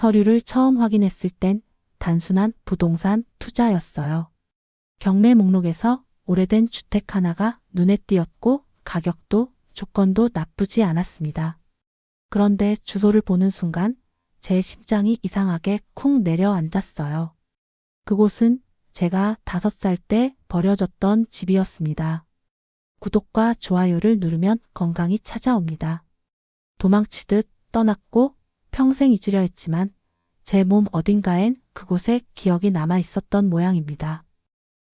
서류를 처음 확인했을 땐 단순한 부동산 투자였어요. 경매 목록에서 오래된 주택 하나가 눈에 띄었고 가격도 조건도 나쁘지 않았습니다. 그런데 주소를 보는 순간 제 심장이 이상하게 쿵 내려앉았어요. 그곳은 제가 5살 때 버려졌던 집이었습니다. 구독과 좋아요를 누르면 건강이 찾아옵니다. 도망치듯 떠났고 평생 잊으려 했지만 제 몸 어딘가엔 그곳에 기억이 남아 있었던 모양입니다.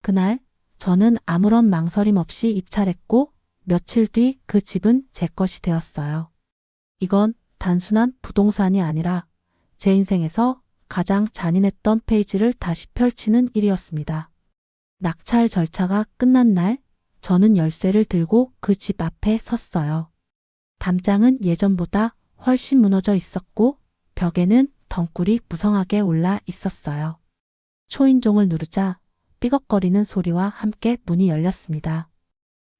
그날 저는 아무런 망설임 없이 입찰했고 며칠 뒤 그 집은 제 것이 되었어요. 이건 단순한 부동산이 아니라 제 인생에서 가장 잔인했던 페이지를 다시 펼치는 일이었습니다. 낙찰 절차가 끝난 날 저는 열쇠를 들고 그 집 앞에 섰어요. 담장은 예전보다 훨씬 무너져 있었고 벽에는 덩굴이 무성하게 올라 있었어요. 초인종을 누르자 삐걱거리는 소리와 함께 문이 열렸습니다.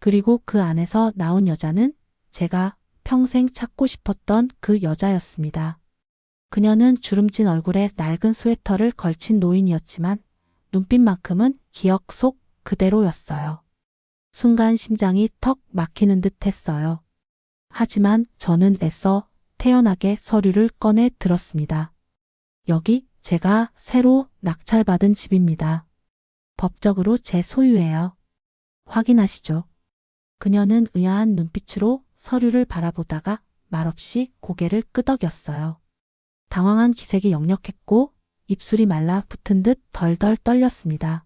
그리고 그 안에서 나온 여자는 제가 평생 찾고 싶었던 그 여자였습니다. 그녀는 주름진 얼굴에 낡은 스웨터를 걸친 노인이었지만 눈빛만큼은 기억 속 그대로였어요. 순간 심장이 턱 막히는 듯 했어요. 하지만 저는 애써 태연하게 서류를 꺼내 들었습니다. 여기 제가 새로 낙찰받은 집입니다. 법적으로 제 소유예요. 확인하시죠. 그녀는 의아한 눈빛으로 서류를 바라보다가 말없이 고개를 끄덕였어요. 당황한 기색이 역력했고 입술이 말라 붙은 듯 덜덜 떨렸습니다.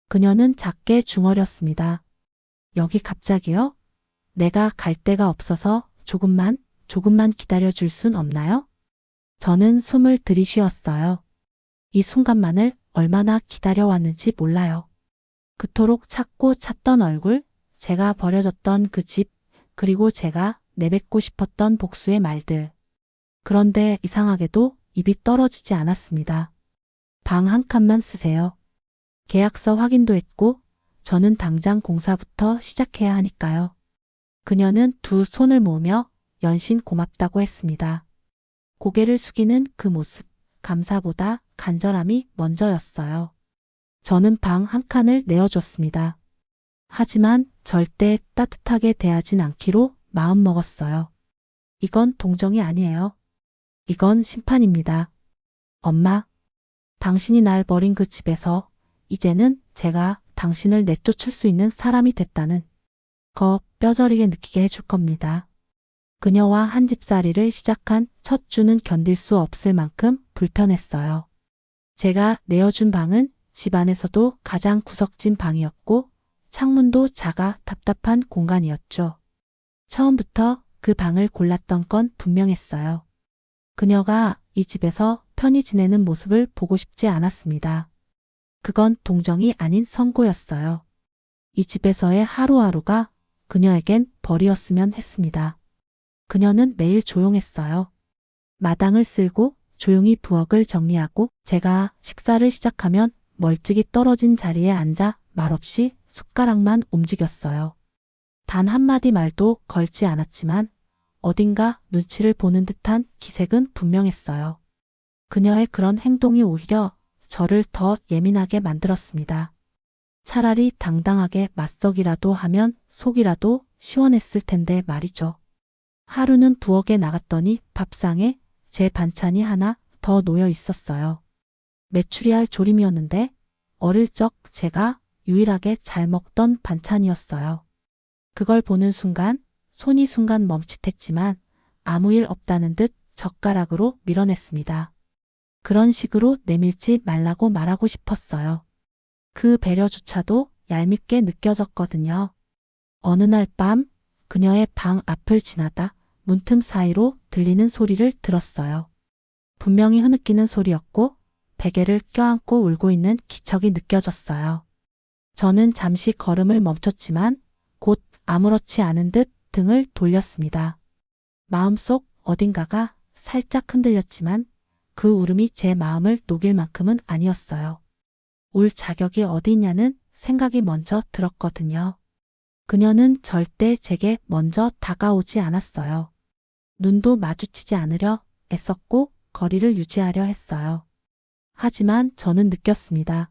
그녀는 작게 중얼였습니다. 여기 갑자기요? 내가 갈 데가 없어서 조금만 기다려줄 순 없나요? 저는 숨을 들이쉬었어요. 이 순간만을 얼마나 기다려왔는지 몰라요. 그토록 찾고 찾던 얼굴, 제가 버려졌던 그 집, 그리고 제가 내뱉고 싶었던 복수의 말들. 그런데 이상하게도 입이 떨어지지 않았습니다. 방 한 칸만 쓰세요. 계약서 확인도 했고 저는 당장 공사부터 시작해야 하니까요. 그녀는 두 손을 모으며 연신 고맙다고 했습니다. 고개를 숙이는 그 모습, 감사보다 간절함이 먼저였어요. 저는 방 한 칸을 내어줬습니다. 하지만 절대 따뜻하게 대하진 않기로 마음먹었어요. 이건 동정이 아니에요. 이건 심판입니다. 엄마, 당신이 날 버린 그 집에서 이제는 제가 당신을 내쫓을 수 있는 사람이 됐다는 거 뼈저리게 느끼게 해줄 겁니다. 그녀와 한 집살이를 시작한 첫 주는 견딜 수 없을 만큼 불편했어요. 제가 내어준 방은 집 안에서도 가장 구석진 방이었고 창문도 작아 답답한 공간이었죠. 처음부터 그 방을 골랐던 건 분명했어요. 그녀가 이 집에서 편히 지내는 모습을 보고 싶지 않았습니다. 그건 동정이 아닌 선고였어요. 이 집에서의 하루하루가 그녀에겐 벌이었으면 했습니다. 그녀는 매일 조용했어요. 마당을 쓸고 조용히 부엌을 정리하고 제가 식사를 시작하면 멀찍이 떨어진 자리에 앉아 말없이 숟가락만 움직였어요. 단 한마디 말도 걸지 않았지만 어딘가 눈치를 보는 듯한 기색은 분명했어요. 그녀의 그런 행동이 오히려 저를 더 예민하게 만들었습니다. 차라리 당당하게 맞서기라도 하면 속이라도 시원했을 텐데 말이죠. 하루는 부엌에 나갔더니 밥상에 제 반찬이 하나 더 놓여 있었어요. 메추리알 조림이었는데 어릴 적 제가 유일하게 잘 먹던 반찬이었어요. 그걸 보는 순간 손이 순간 멈칫했지만 아무 일 없다는 듯 젓가락으로 밀어냈습니다. 그런 식으로 내밀지 말라고 말하고 싶었어요. 그 배려조차도 얄밉게 느껴졌거든요. 어느 날 밤 그녀의 방 앞을 지나다 문틈 사이로 들리는 소리를 들었어요. 분명히 흐느끼는 소리였고 베개를 껴안고 울고 있는 기척이 느껴졌어요. 저는 잠시 걸음을 멈췄지만 곧 아무렇지 않은 듯 등을 돌렸습니다. 마음속 어딘가가 살짝 흔들렸지만 그 울음이 제 마음을 녹일 만큼은 아니었어요. 울 자격이 어디 있냐는 생각이 먼저 들었거든요. 그녀는 절대 제게 먼저 다가오지 않았어요. 눈도 마주치지 않으려 애썼고 거리를 유지하려 했어요. 하지만 저는 느꼈습니다.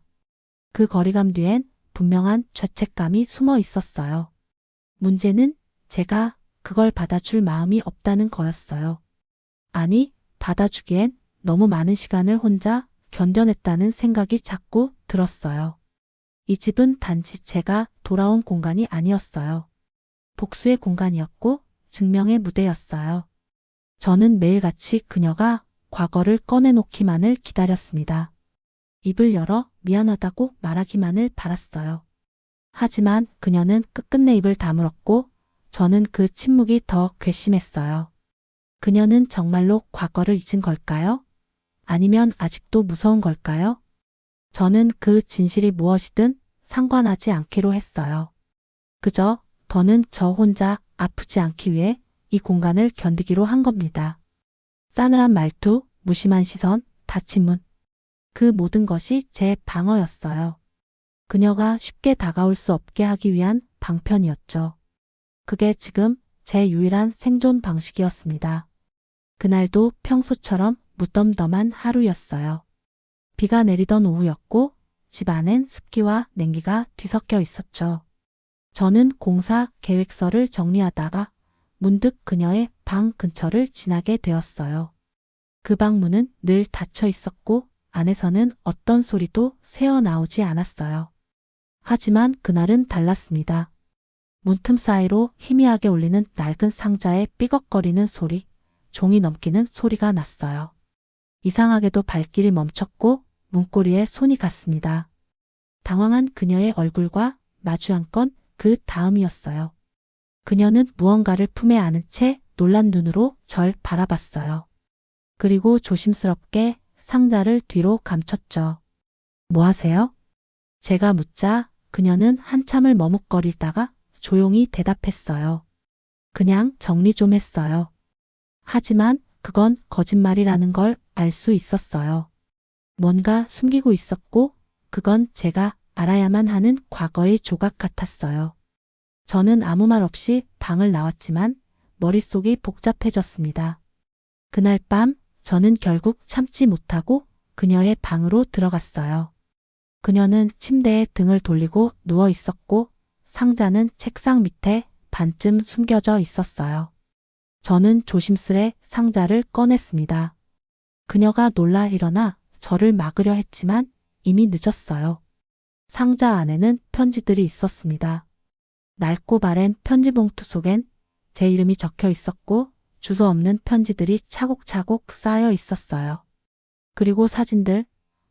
그 거리감 뒤엔 분명한 죄책감이 숨어 있었어요. 문제는 제가 그걸 받아줄 마음이 없다는 거였어요. 아니, 받아주기엔 너무 많은 시간을 혼자 견뎌냈다는 생각이 자꾸 들었어요. 이 집은 단지 제가 돌아온 공간이 아니었어요. 복수의 공간이었고 증명의 무대였어요. 저는 매일같이 그녀가 과거를 꺼내놓기만을 기다렸습니다. 입을 열어 미안하다고 말하기만을 바랐어요. 하지만 그녀는 끝끝내 입을 다물었고 저는 그 침묵이 더 괘씸했어요. 그녀는 정말로 과거를 잊은 걸까요? 아니면 아직도 무서운 걸까요? 저는 그 진실이 무엇이든 상관하지 않기로 했어요. 그저 더는 저 혼자 아프지 않기 위해 이 공간을 견디기로 한 겁니다. 싸늘한 말투, 무심한 시선, 닫힌 문. 그 모든 것이 제 방어였어요. 그녀가 쉽게 다가올 수 없게 하기 위한 방편이었죠. 그게 지금 제 유일한 생존 방식이었습니다. 그날도 평소처럼 무덤덤한 하루였어요. 비가 내리던 오후였고 집 안엔 습기와 냉기가 뒤섞여 있었죠. 저는 공사 계획서를 정리하다가 문득 그녀의 방 근처를 지나게 되었어요. 그 방 문은 늘 닫혀 있었고 안에서는 어떤 소리도 새어나오지 않았어요. 하지만 그날은 달랐습니다. 문틈 사이로 희미하게 울리는 낡은 상자의 삐걱거리는 소리, 종이 넘기는 소리가 났어요. 이상하게도 발길이 멈췄고 문고리에 손이 갔습니다. 당황한 그녀의 얼굴과 마주한 건 그 다음이었어요. 그녀는 무언가를 품에 안은 채 놀란 눈으로 절 바라봤어요. 그리고 조심스럽게 상자를 뒤로 감췄죠. 뭐 하세요? 제가 묻자 그녀는 한참을 머뭇거리다가 조용히 대답했어요. 그냥 정리 좀 했어요. 하지만 그건 거짓말이라는 걸 알 수 있었어요. 뭔가 숨기고 있었고 그건 제가 알아야만 하는 과거의 조각 같았어요. 저는 아무 말 없이 방을 나왔지만 머릿속이 복잡해졌습니다. 그날 밤 저는 결국 참지 못하고 그녀의 방으로 들어갔어요. 그녀는 침대에 등을 돌리고 누워 있었고 상자는 책상 밑에 반쯤 숨겨져 있었어요. 저는 조심스레 상자를 꺼냈습니다. 그녀가 놀라 일어나 저를 막으려 했지만 이미 늦었어요. 상자 안에는 편지들이 있었습니다. 낡고 바랜 편지 봉투 속엔 제 이름이 적혀 있었고 주소 없는 편지들이 차곡차곡 쌓여 있었어요. 그리고 사진들,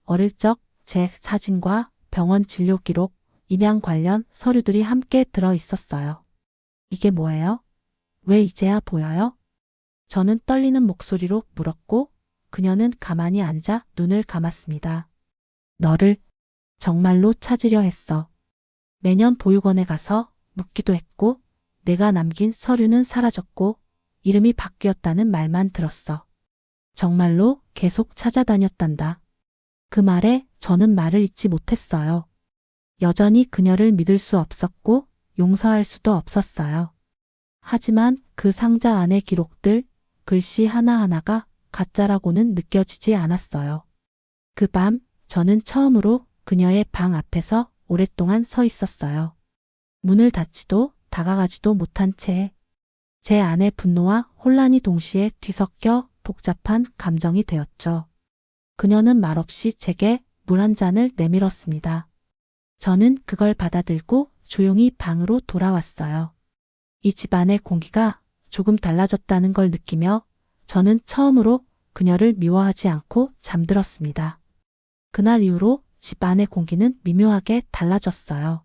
어릴 적 제 사진과 병원 진료 기록, 입양 관련 서류들이 함께 들어 있었어요. 이게 뭐예요? 왜 이제야 보여요? 저는 떨리는 목소리로 물었고 그녀는 가만히 앉아 눈을 감았습니다. 너를 정말로 찾으려 했어. 매년 보육원에 가서 묻기도 했고 내가 남긴 서류는 사라졌고 이름이 바뀌었다는 말만 들었어. 정말로 계속 찾아다녔단다. 그 말에 저는 말을 잇지 못했어요. 여전히 그녀를 믿을 수 없었고 용서할 수도 없었어요. 하지만 그 상자 안의 기록들, 글씨 하나하나가 가짜라고는 느껴지지 않았어요. 그 밤 저는 처음으로 그녀의 방 앞에서 오랫동안 서 있었어요. 문을 닫지도 다가가지도 못한 채 제 안의 분노와 혼란이 동시에 뒤섞여 복잡한 감정이 되었죠. 그녀는 말없이 제게 물 한 잔을 내밀었습니다. 저는 그걸 받아들고 조용히 방으로 돌아왔어요. 이 집안의 공기가 조금 달라졌다는 걸 느끼며 저는 처음으로 그녀를 미워하지 않고 잠들었습니다. 그날 이후로 집 안의 공기는 미묘하게 달라졌어요.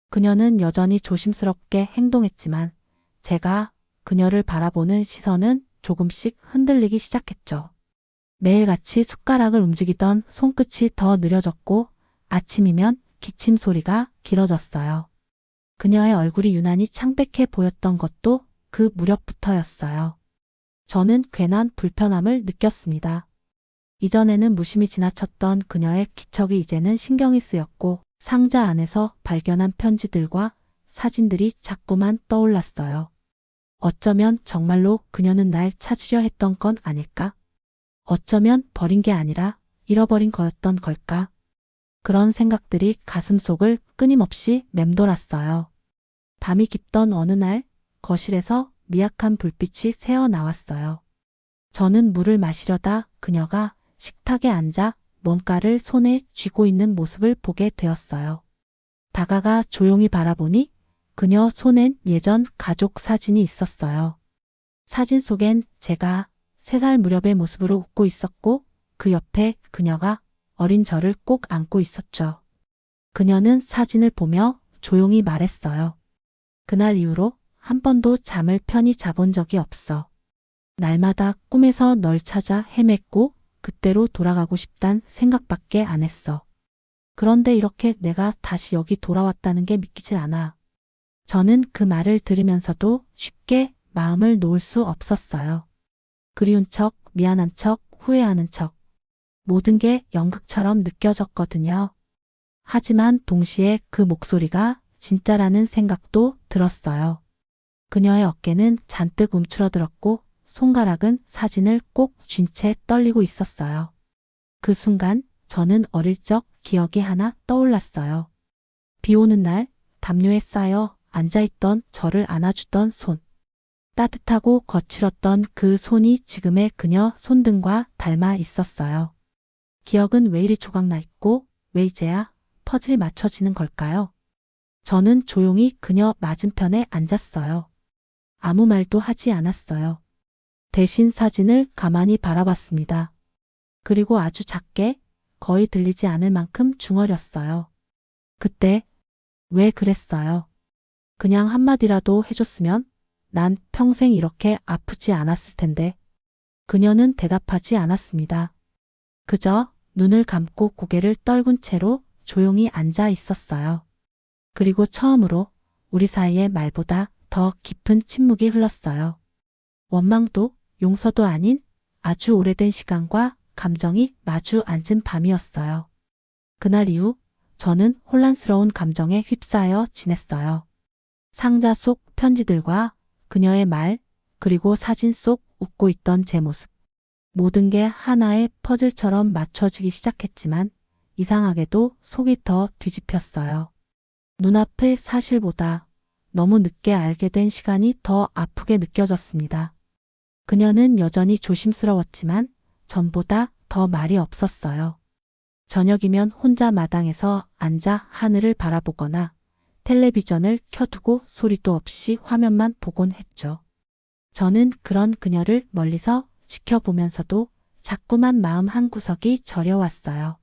그녀는 여전히 조심스럽게 행동했지만 제가 그녀를 바라보는 시선은 조금씩 흔들리기 시작했죠. 매일같이 숟가락을 움직이던 손끝이 더 느려졌고 아침이면 기침 소리가 길어졌어요. 그녀의 얼굴이 유난히 창백해 보였던 것도 그 무렵부터였어요. 저는 괜한 불편함을 느꼈습니다. 이전에는 무심히 지나쳤던 그녀의 기척이 이제는 신경이 쓰였고 상자 안에서 발견한 편지들과 사진들이 자꾸만 떠올랐어요. 어쩌면 정말로 그녀는 날 찾으려 했던 건 아닐까? 어쩌면 버린 게 아니라 잃어버린 거였던 걸까? 그런 생각들이 가슴속을 끊임없이 맴돌았어요. 밤이 깊던 어느 날 거실에서 미약한 불빛이 새어 나왔어요. 저는 물을 마시려다 그녀가 식탁에 앉아 뭔가를 손에 쥐고 있는 모습을 보게 되었어요. 다가가 조용히 바라보니 그녀 손엔 예전 가족 사진이 있었어요. 사진 속엔 제가 3살 무렵의 모습으로 웃고 있었고 그 옆에 그녀가 어린 저를 꼭 안고 있었죠. 그녀는 사진을 보며 조용히 말했어요. 그날 이후로 한 번도 잠을 편히 자본 적이 없어. 날마다 꿈에서 널 찾아 헤맸고 그때로 돌아가고 싶단 생각밖에 안 했어. 그런데 이렇게 내가 다시 여기 돌아왔다는 게 믿기질 않아. 저는 그 말을 들으면서도 쉽게 마음을 놓을 수 없었어요. 그리운 척, 미안한 척, 후회하는 척. 모든 게 연극처럼 느껴졌거든요. 하지만 동시에 그 목소리가 진짜라는 생각도 들었어요. 그녀의 어깨는 잔뜩 움츠러들었고 손가락은 사진을 꼭 쥔 채 떨리고 있었어요. 그 순간 저는 어릴 적 기억이 하나 떠올랐어요. 비 오는 날 담요에 쌓여 앉아있던 저를 안아주던 손. 따뜻하고 거칠었던 그 손이 지금의 그녀 손등과 닮아 있었어요. 기억은 왜 이리 조각나 있고 왜 이제야 퍼즐이 맞춰지는 걸까요? 저는 조용히 그녀 맞은편에 앉았어요. 아무 말도 하지 않았어요. 대신 사진을 가만히 바라봤습니다. 그리고 아주 작게 거의 들리지 않을 만큼 중얼였어요. 그때 왜 그랬어요? 그냥 한마디라도 해줬으면 난 평생 이렇게 아프지 않았을 텐데. 그녀는 대답하지 않았습니다. 그저 눈을 감고 고개를 떨군 채로 조용히 앉아 있었어요. 그리고 처음으로 우리 사이의 말보다 더 깊은 침묵이 흘렀어요. 원망도 용서도 아닌 아주 오래된 시간과 감정이 마주 앉은 밤이었어요. 그날 이후 저는 혼란스러운 감정에 휩싸여 지냈어요. 상자 속 편지들과 그녀의 말, 그리고 사진 속 웃고 있던 제 모습. 모든 게 하나의 퍼즐처럼 맞춰지기 시작했지만 이상하게도 속이 더 뒤집혔어요. 눈앞의 사실보다 너무 늦게 알게 된 시간이 더 아프게 느껴졌습니다. 그녀는 여전히 조심스러웠지만 전보다 더 말이 없었어요. 저녁이면 혼자 마당에서 앉아 하늘을 바라보거나 텔레비전을 켜두고 소리도 없이 화면만 보곤 했죠. 저는 그런 그녀를 멀리서 지켜보면서도 자꾸만 마음 한구석이 저려왔어요.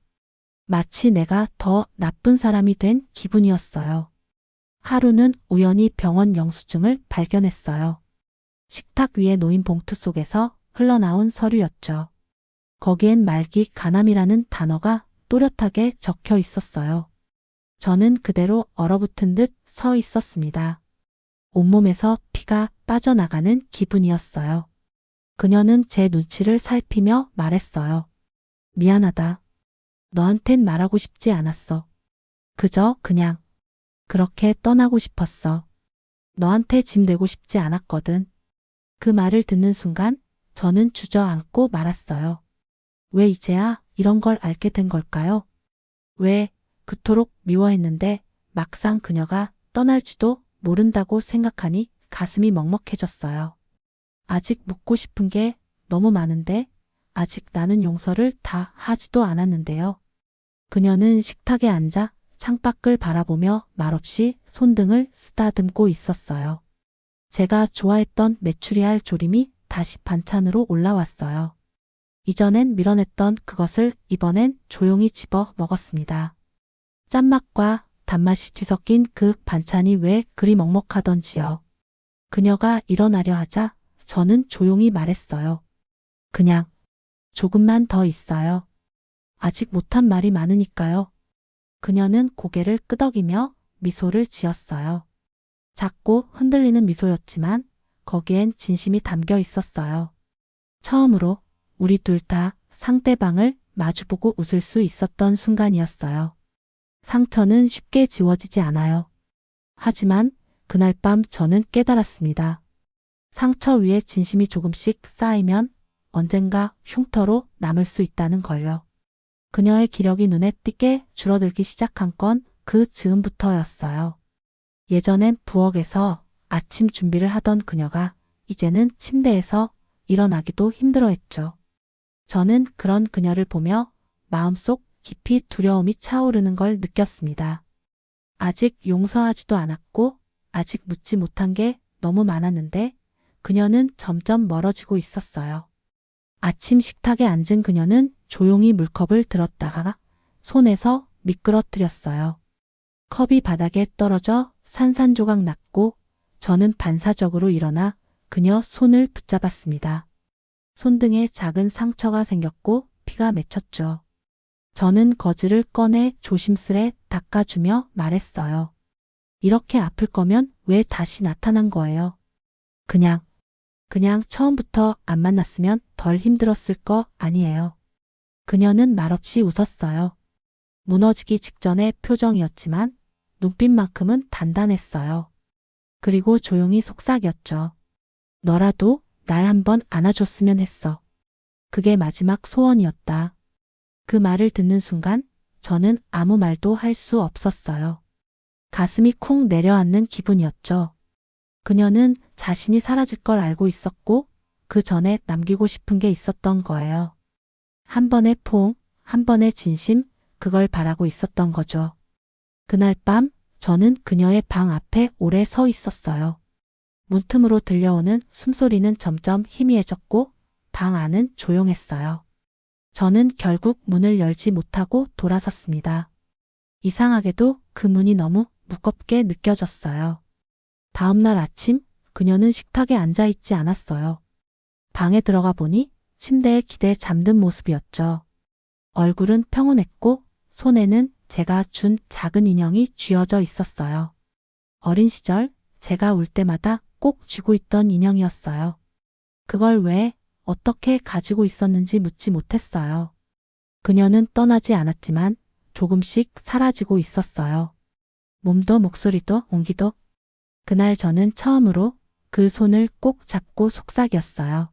마치 내가 더 나쁜 사람이 된 기분이었어요. 하루는 우연히 병원 영수증을 발견했어요. 식탁 위에 놓인 봉투 속에서 흘러나온 서류였죠. 거기엔 말기 간암이라는 단어가 또렷하게 적혀 있었어요. 저는 그대로 얼어붙은 듯 서 있었습니다. 온몸에서 피가 빠져나가는 기분이었어요. 그녀는 제 눈치를 살피며 말했어요. 미안하다. 너한텐 말하고 싶지 않았어. 그저 그냥 그렇게 떠나고 싶었어. 너한테 짐 되고 싶지 않았거든. 그 말을 듣는 순간 저는 주저앉고 말았어요. 왜 이제야 이런 걸 알게 된 걸까요? 왜 그토록 미워했는데 막상 그녀가 떠날지도 모른다고 생각하니 가슴이 먹먹해졌어요. 아직 묻고 싶은 게 너무 많은데 아직 나는 용서를 다 하지도 않았는데요. 그녀는 식탁에 앉아 창밖을 바라보며 말없이 손등을 쓰다듬고 있었어요. 제가 좋아했던 메추리알 조림이 다시 반찬으로 올라왔어요. 이전엔 밀어냈던 그것을 이번엔 조용히 집어 먹었습니다. 짠맛과 단맛이 뒤섞인 그 반찬이 왜 그리 먹먹하던지요. 그녀가 일어나려 하자 저는 조용히 말했어요. 그냥 조금만 더 있어요. 아직 못한 말이 많으니까요. 그녀는 고개를 끄덕이며 미소를 지었어요. 작고 흔들리는 미소였지만 거기엔 진심이 담겨 있었어요. 처음으로 우리 둘 다 상대방을 마주보고 웃을 수 있었던 순간이었어요. 상처는 쉽게 지워지지 않아요. 하지만 그날 밤 저는 깨달았습니다. 상처 위에 진심이 조금씩 쌓이면 언젠가 흉터로 남을 수 있다는 걸요. 그녀의 기력이 눈에 띄게 줄어들기 시작한 건 그 즈음부터였어요. 예전엔 부엌에서 아침 준비를 하던 그녀가 이제는 침대에서 일어나기도 힘들어했죠. 저는 그런 그녀를 보며 마음속 깊이 두려움이 차오르는 걸 느꼈습니다. 아직 용서하지도 않았고 아직 묻지 못한 게 너무 많았는데 그녀는 점점 멀어지고 있었어요. 아침 식탁에 앉은 그녀는 조용히 물컵을 들었다가 손에서 미끄러뜨렸어요. 컵이 바닥에 떨어져 산산조각 났고 저는 반사적으로 일어나 그녀 손을 붙잡았습니다. 손등에 작은 상처가 생겼고 피가 맺혔죠. 저는 거즈를 꺼내 조심스레 닦아주며 말했어요. 이렇게 아플 거면 왜 다시 나타난 거예요? 그냥 처음부터 안 만났으면 덜 힘들었을 거 아니에요. 그녀는 말없이 웃었어요. 무너지기 직전의 표정이었지만 눈빛만큼은 단단했어요. 그리고 조용히 속삭였죠. 너라도 날 한번 안아줬으면 했어. 그게 마지막 소원이었다. 그 말을 듣는 순간 저는 아무 말도 할 수 없었어요. 가슴이 쿵 내려앉는 기분이었죠. 그녀는 자신이 사라질 걸 알고 있었고 그 전에 남기고 싶은 게 있었던 거예요. 한 번의 포옹, 한 번의 진심, 그걸 바라고 있었던 거죠. 그날 밤 저는 그녀의 방 앞에 오래 서 있었어요. 문틈으로 들려오는 숨소리는 점점 희미해졌고 방 안은 조용했어요. 저는 결국 문을 열지 못하고 돌아섰습니다. 이상하게도 그 문이 너무 무겁게 느껴졌어요. 다음 날 아침 그녀는 식탁에 앉아 있지 않았어요. 방에 들어가 보니 침대에 기대 잠든 모습이었죠. 얼굴은 평온했고 손에는 제가 준 작은 인형이 쥐어져 있었어요. 어린 시절 제가 울 때마다 꼭 쥐고 있던 인형이었어요. 그걸 왜 어떻게 가지고 있었는지 묻지 못했어요. 그녀는 떠나지 않았지만 조금씩 사라지고 있었어요. 몸도 목소리도 온기도. 그날 저는 처음으로 그 손을 꼭 잡고 속삭였어요.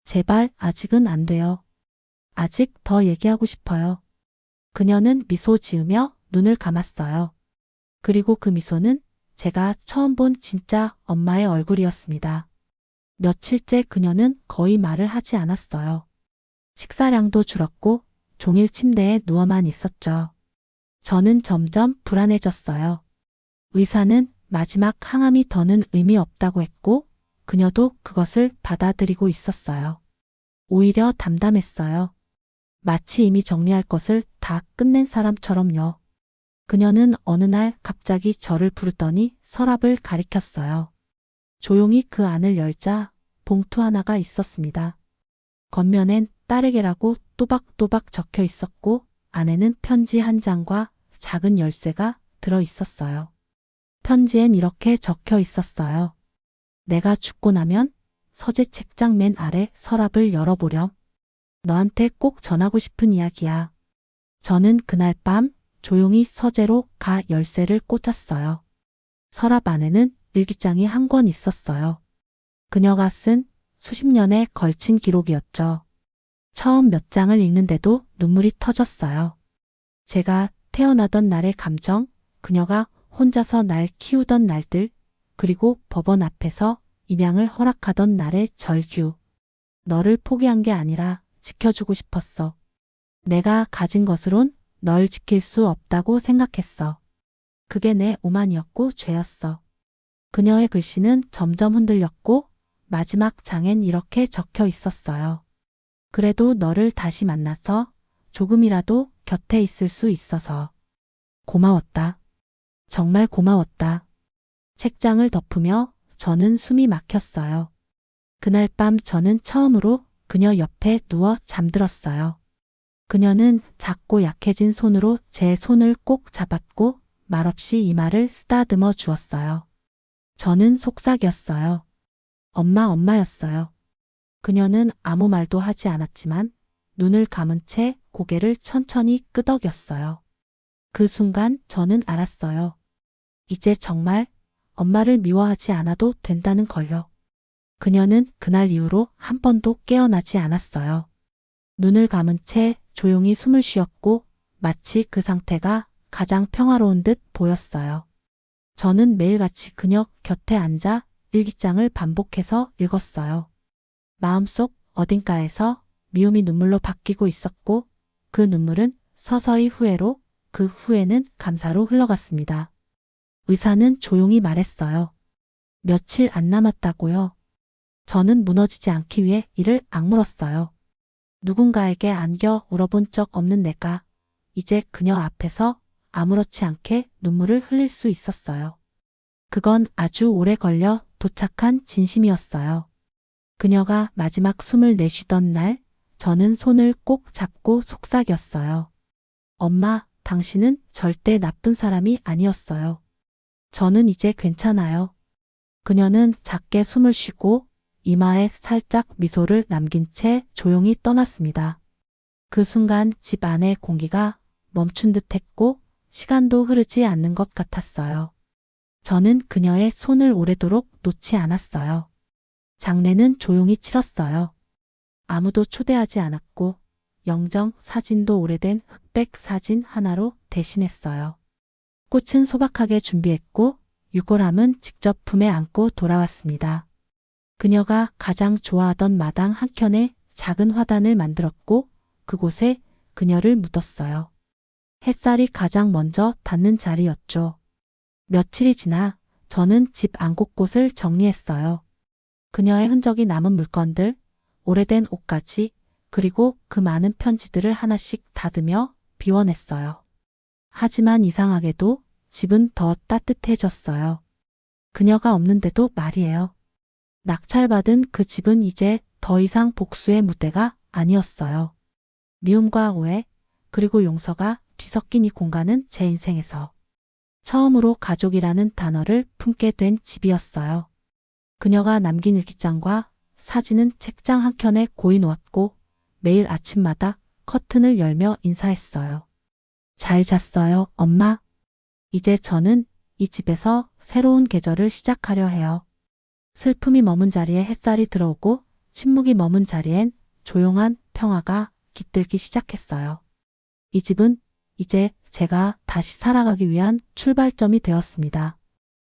제발 아직은 안 돼요. 아직 더 얘기하고 싶어요. 그녀는 미소 지으며 눈을 감았어요. 그리고 그 미소는 제가 처음 본 진짜 엄마의 얼굴이었습니다. 며칠째 그녀는 거의 말을 하지 않았어요. 식사량도 줄었고 종일 침대에 누워만 있었죠. 저는 점점 불안해졌어요. 의사는 마지막 항암이 더는 의미 없다고 했고 그녀도 그것을 받아들이고 있었어요. 오히려 담담했어요. 마치 이미 정리할 것을 다 끝낸 사람처럼요. 그녀는 어느 날 갑자기 저를 부르더니 서랍을 가리켰어요. 조용히 그 안을 열자 봉투 하나가 있었습니다. 겉면엔 딸에게라고 또박또박 적혀 있었고 안에는 편지 한 장과 작은 열쇠가 들어 있었어요. 편지엔 이렇게 적혀 있었어요. 내가 죽고 나면 서재 책장 맨 아래 서랍을 열어보렴. 너한테 꼭 전하고 싶은 이야기야. 저는 그날 밤 조용히 서재로 가 열쇠를 꽂았어요. 서랍 안에는 일기장이 한 권 있었어요. 그녀가 쓴 수십 년에 걸친 기록이었죠. 처음 몇 장을 읽는데도 눈물이 터졌어요. 제가 태어나던 날의 감정, 그녀가 혼자서 날 키우던 날들, 그리고 법원 앞에서 입양을 허락하던 날의 절규. 너를 포기한 게 아니라 지켜주고 싶었어. 내가 가진 것으론 널 지킬 수 없다고 생각했어. 그게 내 오만이었고 죄였어. 그녀의 글씨는 점점 흔들렸고 마지막 장엔 이렇게 적혀 있었어요. 그래도 너를 다시 만나서 조금이라도 곁에 있을 수 있어서 고마웠다. 정말 고마웠다. 책장을 덮으며 저는 숨이 막혔어요. 그날 밤 저는 처음으로 그녀 옆에 누워 잠들었어요. 그녀는 작고 약해진 손으로 제 손을 꼭 잡았고 말없이 이마를 쓰다듬어 주었어요. 저는 속삭였어요. 엄마였어요. 그녀는 아무 말도 하지 않았지만 눈을 감은 채 고개를 천천히 끄덕였어요. 그 순간 저는 알았어요. 이제 정말 엄마를 미워하지 않아도 된다는 걸요. 그녀는 그날 이후로 한 번도 깨어나지 않았어요. 눈을 감은 채 조용히 숨을 쉬었고 마치 그 상태가 가장 평화로운 듯 보였어요. 저는 매일같이 그녀 곁에 앉아 일기장을 반복해서 읽었어요. 마음속 어딘가에서 미움이 눈물로 바뀌고 있었고 그 눈물은 서서히 후회로, 그 후회는 감사로 흘러갔습니다. 의사는 조용히 말했어요. 며칠 안 남았다고요. 저는 무너지지 않기 위해 이를 악물었어요. 누군가에게 안겨 울어본 적 없는 내가 이제 그녀 앞에서 아무렇지 않게 눈물을 흘릴 수 있었어요. 그건 아주 오래 걸려 도착한 진심이었어요. 그녀가 마지막 숨을 내쉬던 날, 저는 손을 꼭 잡고 속삭였어요. 엄마, 당신은 절대 나쁜 사람이 아니었어요. 저는 이제 괜찮아요. 그녀는 작게 숨을 쉬고 이마에 살짝 미소를 남긴 채 조용히 떠났습니다. 그 순간 집 안의 공기가 멈춘 듯 했고 시간도 흐르지 않는 것 같았어요. 저는 그녀의 손을 오래도록 놓지 않았어요. 장례는 조용히 치렀어요. 아무도 초대하지 않았고 영정 사진도 오래된 흑백 사진 하나로 대신했어요. 꽃은 소박하게 준비했고 유골함은 직접 품에 안고 돌아왔습니다. 그녀가 가장 좋아하던 마당 한켠에 작은 화단을 만들었고 그곳에 그녀를 묻었어요. 햇살이 가장 먼저 닿는 자리였죠. 며칠이 지나 저는 집 안 곳곳을 정리했어요. 그녀의 흔적이 남은 물건들, 오래된 옷까지, 그리고 그 많은 편지들을 하나씩 닫으며 비워냈어요. 하지만 이상하게도 집은 더 따뜻해졌어요. 그녀가 없는데도 말이에요. 낙찰받은 그 집은 이제 더 이상 복수의 무대가 아니었어요. 미움과 오해, 그리고 용서가 뒤섞인 이 공간은 제 인생에서 처음으로 가족이라는 단어를 품게 된 집이었어요. 그녀가 남긴 일기장과 사진은 책장 한켠에 고이 놓았고 매일 아침마다 커튼을 열며 인사했어요. 잘 잤어요, 엄마. 이제 저는 이 집에서 새로운 계절을 시작하려 해요. 슬픔이 머문 자리에 햇살이 들어오고 침묵이 머문 자리엔 조용한 평화가 깃들기 시작했어요. 이 집은 이제 제가 다시 살아가기 위한 출발점이 되었습니다.